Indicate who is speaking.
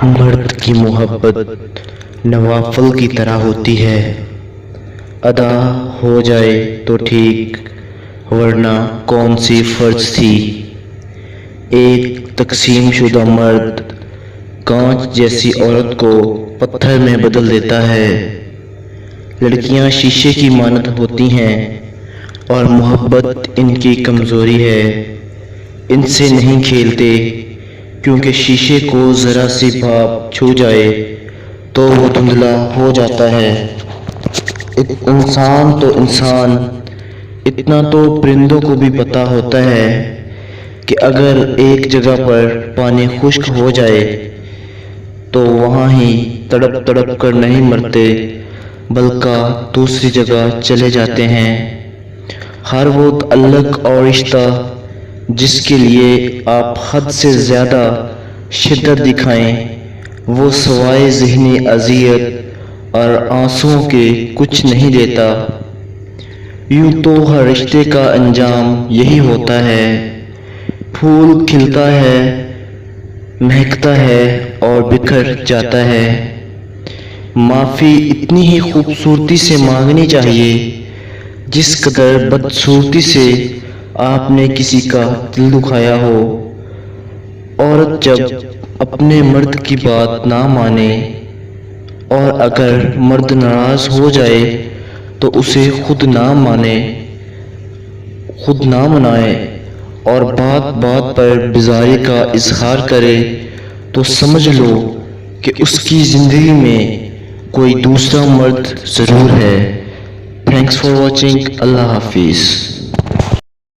Speaker 1: مرد کی محبت نوافل کی طرح ہوتی ہے، ادا ہو جائے تو ٹھیک ورنہ کون سی فرض تھی۔ ایک تقسیم شدہ مرد کانچ جیسی عورت کو پتھر میں بدل دیتا ہے۔ لڑکیاں شیشے کی مانند ہوتی ہیں اور محبت ان کی کمزوری ہے۔ ان سے نہیں کھیلتے کیونکہ شیشے کو ذرا سی بھاپ چھو جائے تو وہ دھندلا ہو جاتا ہے۔ انسان اتنا تو پرندوں کو بھی پتا ہوتا ہے کہ اگر ایک جگہ پر پانی خشک ہو جائے تو وہاں ہی تڑپ تڑپ کر نہیں مرتے بلکہ دوسری جگہ چلے جاتے ہیں۔ ہر وہ تعلق اور رشتہ جس کے لیے آپ حد سے زیادہ شدت دکھائیں وہ سوائے ذہنی اذیت اور آنسوؤں کے کچھ نہیں دیتا۔ یوں تو ہر رشتے کا انجام یہی ہوتا ہے، پھول کھلتا ہے، مہکتا ہے اور بکھر جاتا ہے۔ معافی اتنی ہی خوبصورتی سے مانگنی چاہیے جس قدر بدصورتی سے آپ نے کسی کا دل دکھایا ہو۔ عورت جب اپنے مرد کی بات نہ مانے اور اگر مرد ناراض ہو جائے تو اسے خود نہ منائے اور بات بات پر بیزاری کا اظہار کرے تو سمجھ لو کہ اس کی زندگی میں کوئی دوسرا مرد ضرور ہے۔ Thanks for watching. اللہ حافظ۔